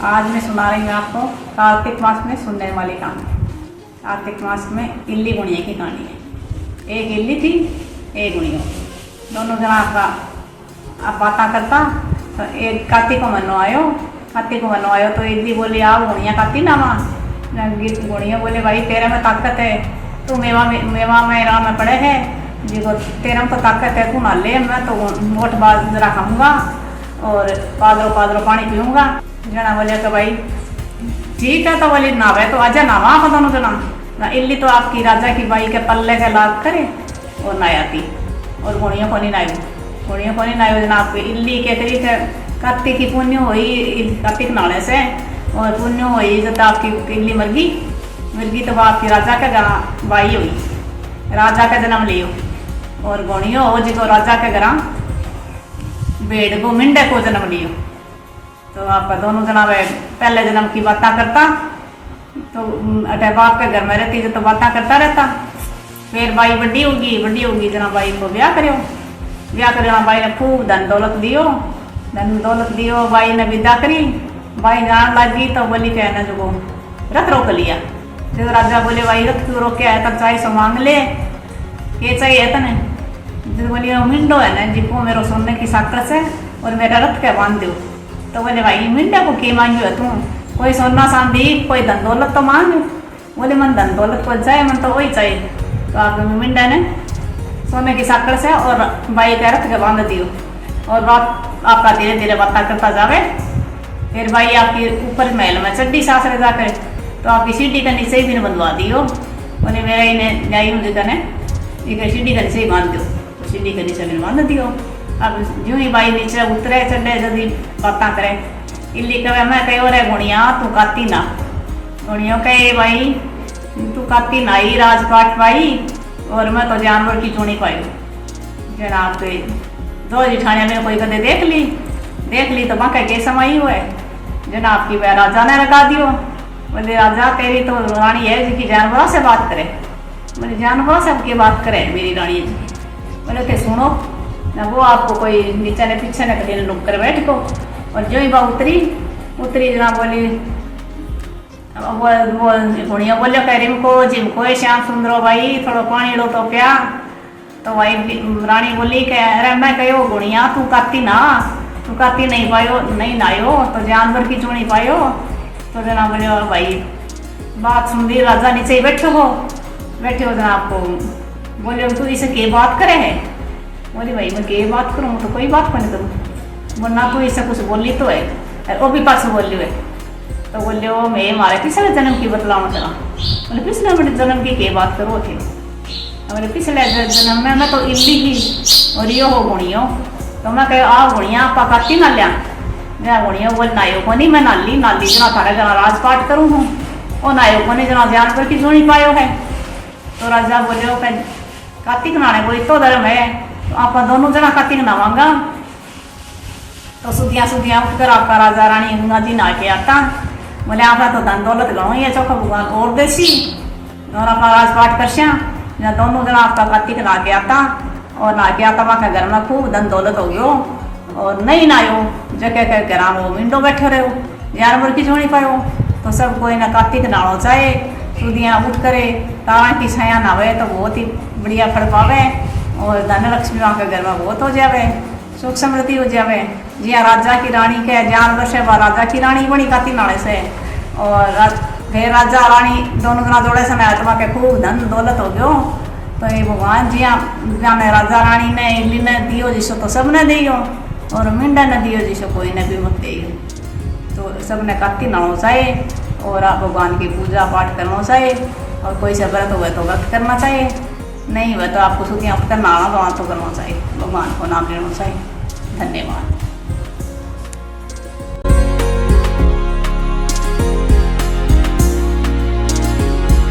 आज मैं सुना रही हूँ आपको कार्तिक मास में सुनने वाली कहानी। कार्तिक मास में इल्ली गुणिया की कहानी है। एक इल्ली थी, एक गुणिया, दोनों जना का आप बातें करता। तो एक कार्तिक को मनो आयो तो इल्ली बोली आप गुणिया खाती ना माँ। गुणिया बोले भाई तेरे में ताकत है, तू मेवा में राह में पड़े है, जिसको तेरे में तो ताकत है, तू ना ले, मैं तो मोट बाजरा खाऊंगा और पादरों पानी पीऊँगा। जना बोले कि भाई ठीक है, तो बोली नावे तो आजा नावा आप दोनों जना ना। इल्ली तो आपकी राजा की बाई के पल्ले के लाग करे और ना आती, और गुणियों को नहीं नायो जना। आपकी इल्ली के करी थे कार्तिक की पुण्य हुई, कार्तिक नाले से और पुण्य हुई जब आपकी इल्ली मरगी तो आपकी राजा का बाई हुई, राजा का जन्म लियो। और गुणियों हो जिसको राजा के घर भेड़ को मिंडे को जन्म लियो। तो आपका दोनों जना वे पहले जन्म की बातें करता, तो अटे बाप के घर में रहती तो बातें करता रहता। फिर बाई बड़ी होगी जना बाई को ब्याह करो बाई ने खूब धन दौलत दियो। बाई ने विदा करी, बाई जान लगी तो बोली कहना जो रथ रोक लिया। जो राजा बोले भाई रथ क्यों रोके है, तब चाहे सो मांग ले, ये चाहिए तने। जो बोली मिंडो है ना जिको मेरे सोने की साकस है और मेरा रथ के बांध दो। तो बोले भाई मिंडा को क्या मांगियो है तू, कोई सोना चांदी कोई धन दौलत तो मांग। बोले मन धन दौलत को जाए, मन तो वही चाहिए। तो आप मिंडा ने सोने की साकड़ से और बाई का रथ के बांध दियो। और बात आपका धीरे धीरे बात करता जावे। फिर बाई आपकी ऊपर महल में चड्डी सासरे जाकर तो आपकी सीढ़ी का नीचे ही भी बंधवा दियो। बोले मेरा इन्हें न्याय ने सीढ़ी का नीचे ही बांध दो, तो सीढ़ी के नीचे भी बांध दियो। अब यूं ही बाई नीचे उतरे चढ़े जल्दी बातें करे। इल्ली कहे मैं कहो रे गुणिया तू काती ना। गुणियों कहे भाई तू काती ना ही राजपाट पाई और मैं तो जानवर की चूनी पाई। जनाब के दो जिठाने में कोई कदे देख ली तो बाका के समाई हुए जनाब की वह राजा ने लगा दियो। बोले राजा तेरी तो रानी है जिसकी जानवरों से बात करे। बोले जानवरों से की बात करे मेरी रानी जी। बोले थे सुनो ना, वो आपको कोई नीचे ने पीछे ने कभी लुक कर बैठ को। और जो ही बा उतरी जना बोली वो गुणिया बोले कह जिमको श्याम सुंदरो भाई थोड़ा पानी लो तो प्या। तो भाई रानी बोली कह अरे मैं कहो गुणिया तू काती नहीं पायो नहीं नायो तो जानवर की चूनी पायो। तो जना बोले भाई बात सुन ली, राजा नीचे ही बैठे हो जना। आपको बोले तू इसे के बात करे है। बोली भाई मैं के बात करूँ, तो कोई बात नहीं करूँ। बोलना तो इसे कुछ बोली तो है, वो भी पास बोली है। तो बोले वो मैं हमारे पिछले जन्म की बतलाऊँ चला। बोले पिछले जन्म की के बात करो थे। बोले पिछले जन्म में मैं तो इल्ली की और यो हो गुणियो। तो मैं कहो आ गुणिया आपा काटी ना लिया। मैं गुणियो बोल नायो को नहीं, मैं नाली जना थारे जना राजपाट करूँ हूँ और नायो को नहीं जना जानवर की चूनी पायो है। तो राजा बोले वो कार्तिक नाने कोई तो धर्म है, तो आप दोनों जना कार्तिक नहावांगा। तो सुधिया उठकर आपका राजा रानी गंगा जी नहा के आता। बोले आपका तो धन दौलत गणो ही है, चौका भगवान और देसी और अपना राजपाट करश्या। जहाँ दोनों जना आपका कार्तिक नहा के आता और नहा के आता वहाँ घर में खूब धन दौलत हो गयो। और नहीं नायो जगह घर वो मिंडो बैठे रहो, जानवर की चूनी पायो। तो सब कोई ना कार्तिक नहाओ चाहे सुधिया उठ करे तारा की छाया नहावे तो बहुत ही बढ़िया फल पावे और धन लक्ष्मी वहाँ के घर में बहुत हो जावे, सुख समृद्धि हो जावे। जिया राजा की रानी के जानवर से राजा की रानी बनी काती नाले से। और फिर राजा रानी दोनों जना जोड़े से आत्मा के खूब धन दौलत हो गयो। तो ये भगवान जिया जाने राजा रानी ने इल्ली ने दियो जिसो तो सब ने दियो और मिंडा ने दियो जिसो कोई ने भी मत दियो। तो सब ने काती नहाना चाहिए और आप भगवान की पूजा पाठ करना चाहिए। और कोई से व्रत हुए तो व्रत करना चाहिए, नहीं हुआ तो आपको सुधियाँ उठकर नहाना तो करना चाहिए, भगवान को नाम लेना चाहिए। धन्यवाद।